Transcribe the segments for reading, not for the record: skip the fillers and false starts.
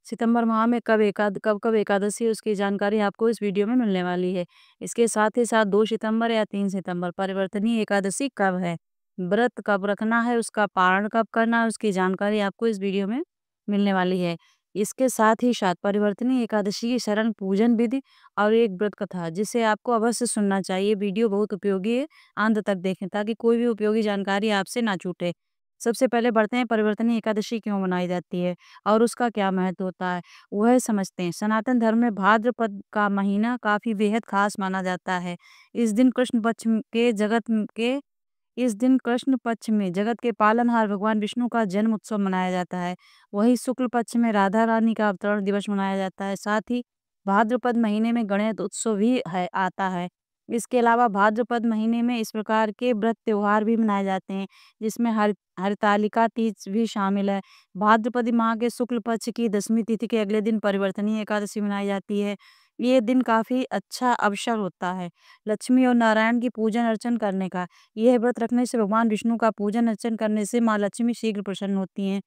सितंबर माह में कब कब एकादशी है उसकी जानकारी आपको इस वीडियो में मिलने वाली है। इसके साथ ही साथ 2 सितंबर या 3 सितंबर परिवर्तनीय एकादशी कब है, व्रत कब रखना है, उसका पारण कब करना है, उसकी जानकारी आपको इस वीडियो में मिलने वाली है। इसके साथ ही साथ परिवर्तनीय एकादशी की शरण पूजन विधि और एक व्रत कथा जिसे आपको अवश्य सुनना चाहिए। वीडियो बहुत उपयोगी है, अंत तक देखें ताकि कोई भी उपयोगी जानकारी आपसे ना छूटे। सबसे पहले बढ़ते हैं परिवर्तनीय एकादशी क्यों मनाई जाती है और उसका क्या महत्व होता है, वह समझते हैं। सनातन धर्म में भाद्रपद का महीना काफ़ी बेहद खास माना जाता है। इस दिन कृष्ण पक्ष के जगत के इस दिन कृष्ण पक्ष में जगत के पालनहार भगवान विष्णु का जन्म उत्सव मनाया जाता है। वहीं शुक्ल पक्ष में राधा रानी का अवतरण दिवस मनाया जाता है। साथ ही भाद्रपद महीने में गणेश उत्सव भी है आता है। इसके अलावा भाद्रपद महीने में इस प्रकार के व्रत त्योहार भी मनाए जाते हैं जिसमें हरतालिका तीज भी शामिल है। भाद्रपद माह के शुक्ल पक्ष की 10वीं तिथि के अगले दिन परिवर्तनीय एकादशी मनाई जाती है। ये दिन काफ़ी अच्छा अवसर होता है लक्ष्मी और नारायण की पूजन अर्चन करने का। यह व्रत रखने से भगवान विष्णु का पूजन अर्चन करने से माँ लक्ष्मी शीघ्र प्रसन्न होती हैं।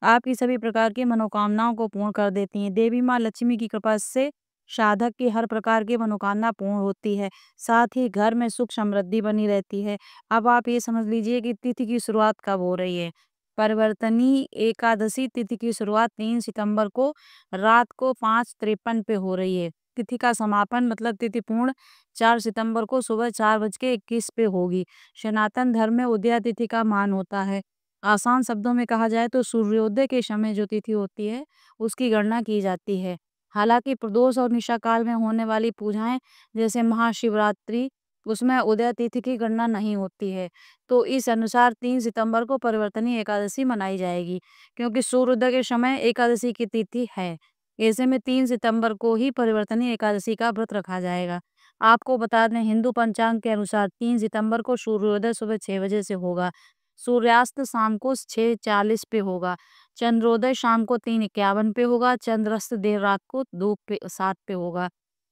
आपकी सभी प्रकार की मनोकामनाओं को पूर्ण कर देती हैं। देवी माँ लक्ष्मी की कृपा से साधक की हर प्रकार की मनोकामना पूर्ण होती है। साथ ही घर में सुख समृद्धि बनी रहती है। अब आप ये समझ लीजिए कि तिथि की शुरुआत कब हो रही है। परिवर्तनी एकादशी तिथि की शुरुआत 3 सितंबर को रात को 5:53 पे हो रही है। तिथि का समापन मतलब तिथि पूर्ण 4 सितंबर को सुबह 4:21 पे होगी। सनातन धर्म में उदया तिथि का मान होता है। आसान शब्दों में कहा जाए तो सूर्योदय के समय जो तिथि होती है उसकी गणना की जाती है। हालांकि प्रदोष और निशा काल में होने वाली पूजाएं जैसे महाशिवरात्रि उसमें उदय तिथि की गणना नहीं होती है। तो इस अनुसार 3 सितंबर को परिवर्तनीय एकादशी मनाई जाएगी क्योंकि सूर्योदय के समय एकादशी की तिथि है। ऐसे में 3 सितंबर को ही परिवर्तनीय एकादशी का व्रत रखा जाएगा। आपको बता दें हिंदू पंचांग के अनुसार 3 सितंबर को सूर्योदय सुबह 6 बजे से होगा। सूर्यास्त शाम को 6:40 पे होगा। चंद्रोदय शाम को 3:51 पे होगा। चंद्रास्त देर रात को 7 पे होगा।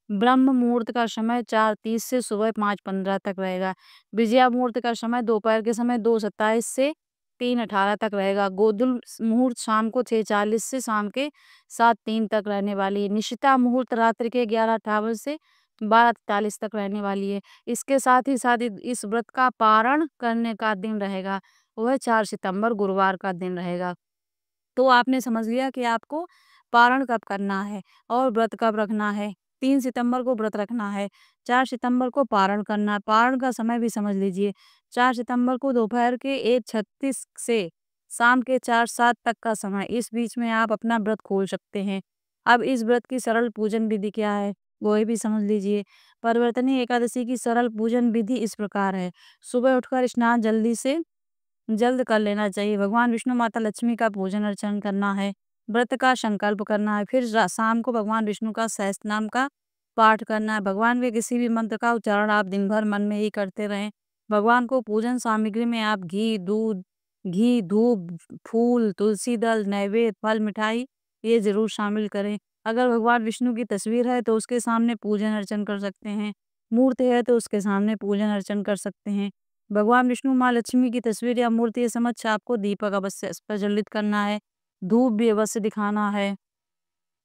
ब्रह्म मुहूर्त का समय 4:30 से सुबह 5:15 तक रहेगा। विजया मुहूर्त का समय दोपहर के समय 2:27 से 3:18 तक रहेगा। गोधूल मुहूर्त शाम को 6:40 से शाम के 7:03 तक रहने वाली है। निशिता मुहूर्त रात्रि के 11:58 से 12:43 तक रहने वाली है। इसके साथ ही साथ इस व्रत का पारण करने का दिन रहेगा वह 4 सितंबर गुरुवार का दिन रहेगा। तो आपने समझ लिया कि आपको पारण कब करना है और व्रत कब रखना है। 3 सितंबर को व्रत रखना है, 4 सितंबर को पारण करना है। पारण का समय भी समझ लीजिए 4 सितंबर को दोपहर के 1:36 से शाम के 4:07 तक का समय, इस बीच में आप अपना व्रत खोल सकते हैं। अब इस व्रत की सरल पूजन विधि क्या है वो भी समझ लीजिए। परिवर्तनीय एकादशी की सरल पूजन विधि इस प्रकार है। सुबह उठकर स्नान जल्द कर लेना चाहिए। भगवान विष्णु माता लक्ष्मी का पूजन अर्चन करना है। व्रत का संकल्प करना है। फिर शाम को भगवान विष्णु का सहस्त्रनाम का पाठ करना है। भगवान के किसी भी मंत्र का उच्चारण आप दिन भर मन में ही करते रहें। भगवान को पूजन सामग्री में आप घी धूप फूल तुलसी दल नैवेद्य फल मिठाई ये जरूर शामिल करें। अगर भगवान विष्णु की तस्वीर है तो उसके सामने पूजन अर्चन कर सकते हैं। मूर्ति है तो उसके सामने पूजन अर्चन कर सकते हैं। भगवान विष्णु माँ लक्ष्मी की तस्वीर या मूर्ति के समक्ष आपको दीपक अवश्य प्रज्वलित करना है। धूप भी अवश्य दिखाना है।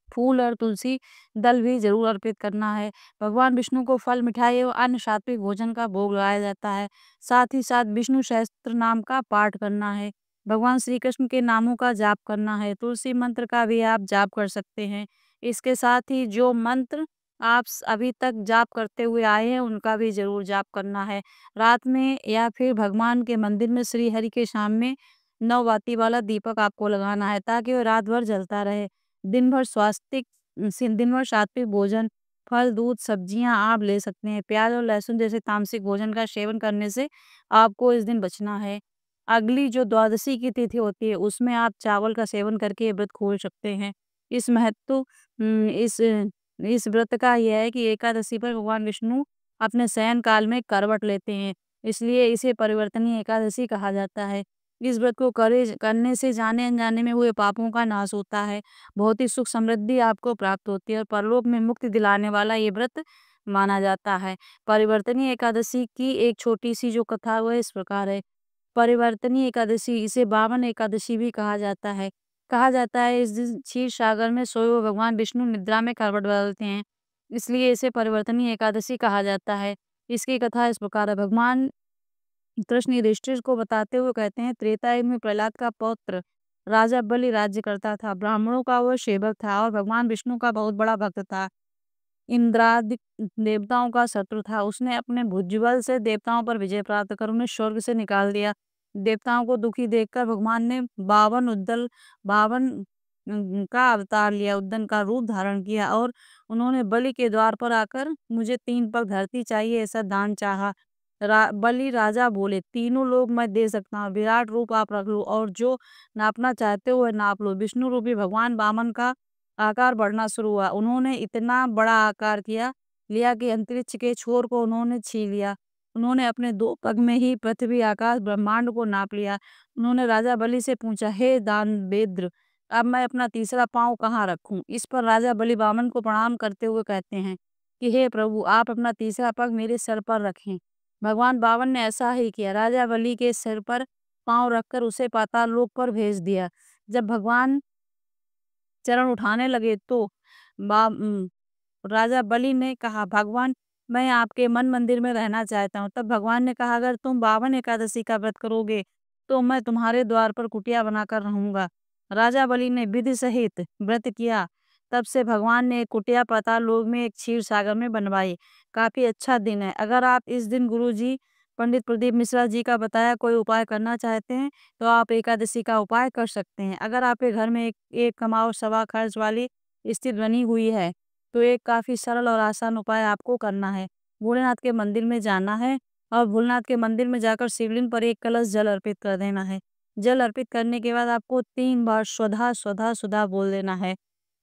फूल और तुलसी दल भी जरूर अर्पित करना है। भगवान विष्णु को फल मिठाई और अन्य सात्विक भोजन का भोग लगाया जाता है। साथ ही साथ विष्णु सहस्त्र नाम का पाठ करना है। भगवान श्री कृष्ण के नामों का जाप करना है। तुलसी मंत्र का भी आप जाप कर सकते हैं। इसके साथ ही जो मंत्र आप अभी तक जाप करते हुए आए हैं उनका भी जरूर जाप करना है। रात में या फिर भगवान के मंदिर में श्री हरि के सामने 9 बाती वाला दीपक आपको लगाना है ताकि वो रात भर जलता रहे। दिन भर सात्विक भोजन फल दूध सब्जियां आप ले सकते हैं। प्याज और लहसुन जैसे तामसिक भोजन का सेवन करने से आपको इस दिन बचना है। अगली जो द्वादशी की तिथि होती है उसमें आप चावल का सेवन करके ये व्रत खोल सकते हैं। इस महत्व उम, इस इस व्रत का यह है कि एकादशी पर भगवान विष्णु अपने शयन काल में करवट लेते हैं, इसलिए इसे परिवर्तनीय एकादशी कहा जाता है। इस व्रत को करने से जाने अनजाने में हुए पापों का नाश होता है। बहुत ही सुख समृद्धि आपको प्राप्त होती है और परलोक में मुक्ति दिलाने वाला ये व्रत माना जाता है। परिवर्तनीय एकादशी की एक छोटी सी जो कथा है, वह इस प्रकार है। परिवर्तनीय एकादशी इसे 52 एकादशी भी कहा जाता है। कहा जाता है इस दिन क्षीर सागर में सोए हुए भगवान विष्णु निद्रा में करवट बदलते हैं, इसलिए इसे परिवर्तनीय एकादशी कहा जाता है। इसकी कथा इस प्रकार है। भगवान कृष्ण युधिष्ठिर को बताते हुए कहते हैं, त्रेता युग में प्रहलाद का पौत्र राजा बलि राज्य करता था। ब्राह्मणों का वह सेवक था और भगवान विष्णु का बहुत बड़ा भक्त था। इंद्रादि देवताओं का शत्रु था। उसने अपने भुजबल से देवताओं पर विजय प्राप्त कर उन्हें स्वर्ग से निकाल दिया। देवताओं को दुखी देखकर भगवान ने बावन का अवतार लिया, उद्दन का रूप धारण किया और उन्होंने बलि के द्वार पर आकर मुझे 3 पग धरती चाहिए ऐसा दान चाहा। बलि राजा बोले, तीनों लोग मैं दे सकता हूँ, विराट रूप आप रख लो और जो नापना चाहते हो वह नाप लो। विष्णु रूपी भगवान वामन का आकार बढ़ना शुरू हुआ। उन्होंने इतना बड़ा आकार लिया कि अंतरिक्ष के छोर को उन्होंने छीन लिया। उन्होंने अपने 2 पग में ही पृथ्वी, आकाश, ब्रह्मांड को नाप लिया। उन्होंने राजा बलि से पूछा, हे दानवेंद्र, अब मैं अपना तीसरा पाँव कहाँ रखूं? इस पर राजा बलि वामन को प्रणाम करते हुए कहते हैं कि हे प्रभु, आप अपना तीसरा पग मेरे सिर पर रखें। भगवान वामन ने ऐसा ही किया। राजा बलि के सिर पर पाँव रखकर उसे पाताल लोक पर भेज दिया। जब भगवान चरण उठाने लगे तो राजा बलि ने कहा, भगवान, मैं आपके मन मंदिर में रहना चाहता हूँ। तब भगवान ने कहा, अगर तुम 52 एकादशी का व्रत करोगे तो मैं तुम्हारे द्वार पर कुटिया बनाकर रहूंगा। राजा बलि ने विधि सहित व्रत किया। तब से भगवान ने एक कुटिया पाताल लोक में एक क्षीर सागर में बनवाई। काफी अच्छा दिन है। अगर आप इस दिन गुरु जी पंडित प्रदीप मिश्रा जी का बताया कोई उपाय करना चाहते हैं तो आप एकादशी का उपाय कर सकते हैं। अगर आपके घर में एक कमाओ सवा खर्च वाली स्थिति बनी हुई है तो एक काफ़ी सरल और आसान उपाय आपको करना है। भोलेनाथ के मंदिर में जाना है और भोलेनाथ के मंदिर में जाकर शिवलिंग पर एक कलश जल अर्पित कर देना है। जल अर्पित करने के बाद आपको 3 बार स्वधा स्वधा सुधा बोल देना है।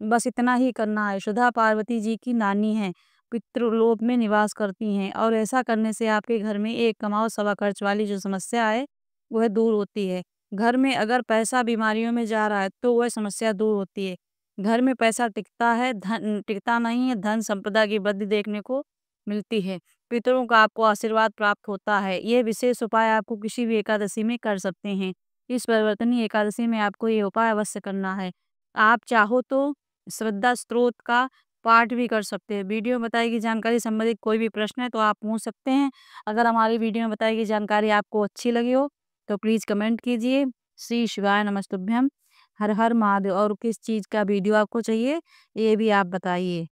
बस इतना ही करना है। सुधा पार्वती जी की नानी है, पितृलोक में निवास करती हैं और ऐसा करने से आपके घर में एक कमाओ सवा खर्च वाली जो समस्या है वह दूर होती है। घर में अगर पैसा बीमारियों में जा रहा है तो वह समस्या दूर होती है। घर में पैसा टिकता है, धन टिकता नहीं है, धन संपदा की वृद्धि देखने को मिलती है। पितरों का आपको आशीर्वाद प्राप्त होता है। ये विशेष उपाय आपको किसी भी एकादशी में कर सकते हैं। इस परिवर्तनीय एकादशी में आपको ये उपाय अवश्य करना है। आप चाहो तो श्रद्धा स्त्रोत का पाठ भी कर सकते हैं। वीडियो में बताई गई जानकारी संबंधित कोई भी प्रश्न है तो आप पूछ सकते हैं। अगर हमारी वीडियो में बताई गई जानकारी आपको अच्छी लगी हो तो प्लीज़ कमेंट कीजिए। श्री शिवाय नमस्तुभ्यम। हर हर महादेव। और किस चीज़ का वीडियो आपको चाहिए ये भी आप बताइए।